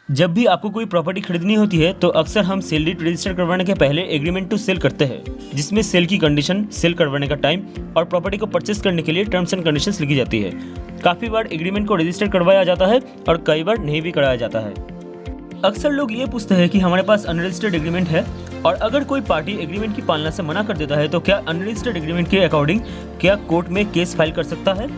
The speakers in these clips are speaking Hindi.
जब भी आपको कोई प्रॉपर्टी खरीदनी होती है तो अक्सर हम सेल डीड रजिस्टर करवाने के पहले एग्रीमेंट टू सेल करते हैं, जिसमें सेल की कंडीशन, सेल करवाने का टाइम और प्रॉपर्टी को परचेस करने के लिए टर्म्स एंड कंडीशंस लिखी जाती है। काफ़ी बार एग्रीमेंट को रजिस्टर करवाया जाता है और कई बार नहीं भी कराया जाता है। अक्सर लोग ये पूछते हैं कि हमारे पास अनरजिस्टर्ड एग्रीमेंट है और अगर कोई पार्टी एग्रीमेंट की पालना से मना कर देता है तो क्या अनरजिस्टर्ड एग्रीमेंट के अकॉर्डिंग क्या कोर्ट में केस फाइल कर सकता है?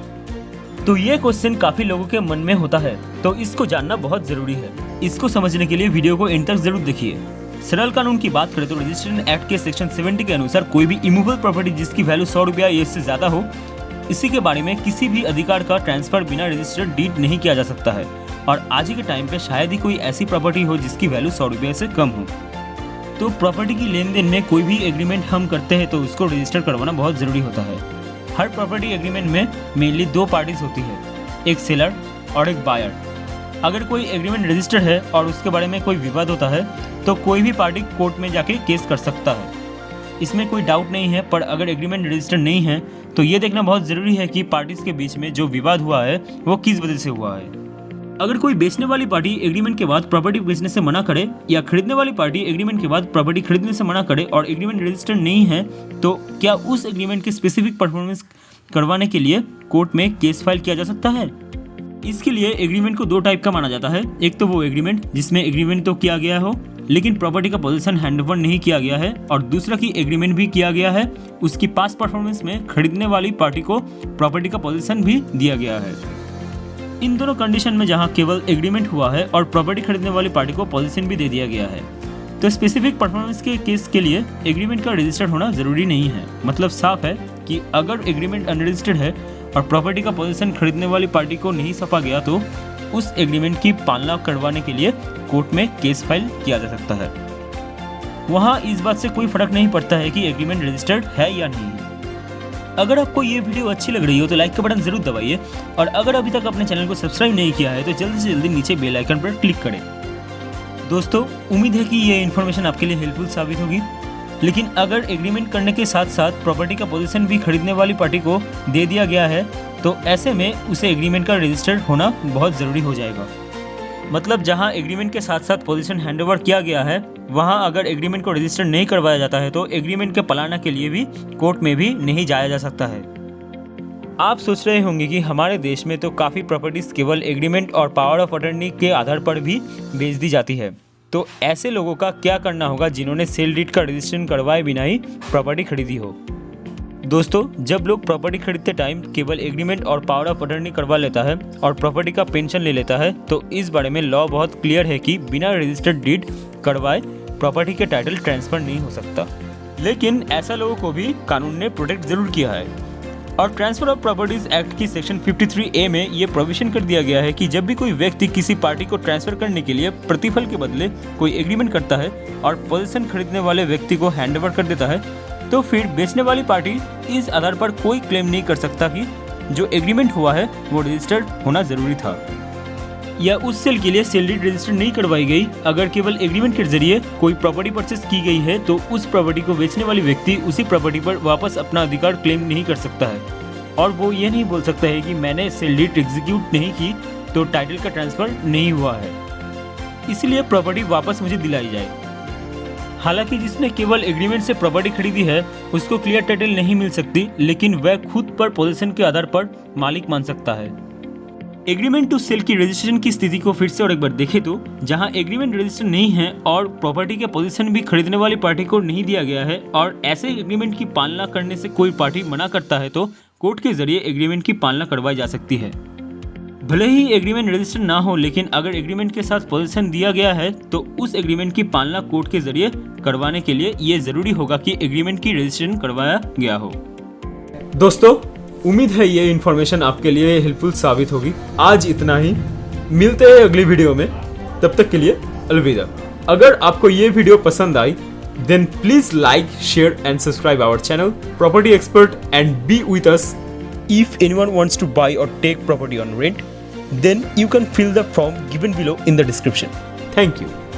तो ये क्वेश्चन काफी लोगों के मन में होता है, तो इसको जानना बहुत जरूरी है। इसको समझने के लिए वीडियो को एंड तक जरूर देखिए। सरल कानून की बात करें तो रजिस्ट्रेशन एक्ट के सेक्शन 70 के अनुसार कोई भी इमूवेबल प्रॉपर्टी जिसकी वैल्यू 100 रुपया या इससे ज्यादा हो, इसी के बारे में किसी भी अधिकार का ट्रांसफर बिना रजिस्टर्ड डीड नहीं किया जा सकता है। और आज ही के टाइम पे शायद ही कोई ऐसी प्रॉपर्टी हो जिसकी वैल्यू 100 रुपये से कम हो। तो प्रॉपर्टी की लेन देन में कोई भी एग्रीमेंट हम करते हैं तो उसको रजिस्टर करवाना बहुत जरूरी होता है। हर प्रॉपर्टी एग्रीमेंट में मेनली दो पार्टीज होती है, एक सेलर और एक बायर। अगर कोई एग्रीमेंट रजिस्टर्ड है और उसके बारे में कोई विवाद होता है तो कोई भी पार्टी कोर्ट में जाके केस कर सकता है, इसमें कोई डाउट नहीं है। पर अगर एग्रीमेंट रजिस्टर्ड नहीं है तो ये देखना बहुत ज़रूरी है कि पार्टीज के बीच में जो विवाद हुआ है वो किस वजह से हुआ है। अगर कोई बेचने वाली पार्टी एग्रीमेंट के बाद प्रॉपर्टी बेचने से मना करे या खरीदने वाली पार्टी एग्रीमेंट के बाद प्रॉपर्टी खरीदने से मना करे और एग्रीमेंट रजिस्टर्ड नहीं है तो क्या उस एग्रीमेंट की स्पेसिफिक परफॉर्मेंस करवाने के लिए कोर्ट में केस फाइल किया जा सकता है? इसके लिए एग्रीमेंट को दो टाइप का माना जाता है। एक तो वो एग्रीमेंट जिसमें एग्रीमेंट तो किया गया हो लेकिन प्रॉपर्टी का पोजीशन हैंडओवर नहीं किया गया है, और दूसरा की एग्रीमेंट भी किया गया है, उसकी पास्ट परफॉर्मेंस में खरीदने वाली पार्टी को प्रॉपर्टी का पोजीशन भी दिया गया है। इन दोनों कंडीशन में जहां केवल एग्रीमेंट हुआ है और प्रॉपर्टी खरीदने वाली पार्टी को पोजीशन भी दे दिया गया है, तो स्पेसिफिक परफॉर्मेंस के केस के लिए एग्रीमेंट का रजिस्टर्ड होना जरूरी नहीं है। मतलब साफ है कि अगर एग्रीमेंट अनरजिस्टर्ड है और प्रॉपर्टी का पोजीशन खरीदने वाली पार्टी को नहीं सौंपा गया तो उस एग्रीमेंट की पालना करवाने के लिए कोर्ट में केस फाइल किया जा सकता है। वहाँ इस बात से कोई फर्क नहीं पड़ता है कि एग्रीमेंट रजिस्टर्ड है या नहीं है। अगर आपको ये वीडियो अच्छी लग रही हो तो लाइक का बटन जरूर दबाइए, और अगर अभी तक अपने चैनल को सब्सक्राइब नहीं किया है तो जल्दी से जल्दी नीचे बेल आइकन पर क्लिक करें। दोस्तों, उम्मीद है कि ये इन्फॉर्मेशन आपके लिए हेल्पफुल साबित होगी। लेकिन अगर एग्रीमेंट करने के साथ साथ प्रॉपर्टी का पोजीशन भी खरीदने वाली पार्टी को दे दिया गया है तो ऐसे में उसे एग्रीमेंट का रजिस्टर्ड होना बहुत ज़रूरी हो जाएगा। मतलब जहां एग्रीमेंट के साथ साथ पोजीशन हैंडओवर किया गया है वहां अगर एग्रीमेंट को रजिस्टर्ड नहीं करवाया जाता है तो एग्रीमेंट के पालना के लिए भी कोर्ट में भी नहीं जाया जा सकता है। आप सोच रहे होंगे कि हमारे देश में तो काफ़ी प्रॉपर्टीज़ केवल एग्रीमेंट और पावर ऑफ अटर्नी के आधार पर भी बेच दी जाती है, तो ऐसे लोगों का क्या करना होगा जिन्होंने सेल डीड का रजिस्ट्रेशन करवाए बिना ही प्रॉपर्टी खरीदी हो? दोस्तों, जब लोग प्रॉपर्टी खरीदते टाइम केवल एग्रीमेंट और पावर ऑफ अटर्नी करवा लेता है और प्रॉपर्टी का पेंशन ले लेता है तो इस बारे में लॉ बहुत क्लियर है कि बिना रजिस्टर्ड डीड करवाए प्रॉपर्टी के टाइटल ट्रांसफर नहीं हो सकता। लेकिन ऐसा लोगों को भी कानून ने प्रोटेक्ट जरूर किया है, और ट्रांसफर ऑफ प्रॉपर्टीज एक्ट की सेक्शन 53A में ये प्रोविजन कर दिया गया है कि जब भी कोई व्यक्ति किसी पार्टी को ट्रांसफर करने के लिए प्रतिफल के बदले कोई एग्रीमेंट करता है और पोजीशन खरीदने वाले व्यक्ति को हैंडओवर कर देता है तो फिर बेचने वाली पार्टी इस आधार पर कोई क्लेम नहीं कर सकता कि जो एग्रीमेंट हुआ है वो रजिस्टर्ड होना जरूरी था, या उस सेल के लिए सेल डीड रजिस्टर नहीं करवाई गई। अगर केवल एग्रीमेंट के जरिए कोई प्रॉपर्टी परचेस की गई है तो उस प्रॉपर्टी को बेचने वाली व्यक्ति उसी प्रॉपर्टी पर वापस अपना अधिकार क्लेम नहीं कर सकता है, और वो ये नहीं बोल सकता है कि मैंने सेल डीड एग्जीक्यूट नहीं की तो टाइटल का ट्रांसफर नहीं हुआ है, इसलिए प्रॉपर्टी वापस मुझे दिलाई जाए। हालांकि जिसने केवल एग्रीमेंट से प्रॉपर्टी खरीदी है उसको क्लियर टाइटल नहीं मिल सकती, लेकिन वह खुद पर पोजीशन के आधार पर मालिक मान सकता है। एग्रीमेंट टू सेल की रजिस्ट्रेशन की स्थिति को फिर से और एक बार देखें तो जहां एग्रीमेंट रजिस्टर नहीं है और प्रॉपर्टी के पोजीशन भी खरीदने वाली पार्टी को नहीं दिया गया है और ऐसे एग्रीमेंट की पालना करने से कोई पार्टी मना करता है तो कोर्ट के जरिए एग्रीमेंट की पालना करवाई जा सकती है। भले ही एग्रीमेंट रजिस्टर ना हो, लेकिन अगर एग्रीमेंट के साथ पोजीशन दिया गया है तो उस एग्रीमेंट की पालना कोर्ट के जरिए करवाने के लिए ये जरूरी होगा कि एग्रीमेंट की रजिस्ट्रेशन करवाया गया हो। दोस्तों, उम्मीद है ये इन्फॉर्मेशन आपके लिए हेल्पफुल साबित होगी। आज इतना ही, मिलते हैं अगली वीडियो में, तब तक के लिए अलविदा। अगर आपको ये वीडियो पसंद आई then please like, share and subscribe our channel Property Expert and be with us. If anyone wants to buy or take property on rent, then you can fill the form given below in the description. Thank you.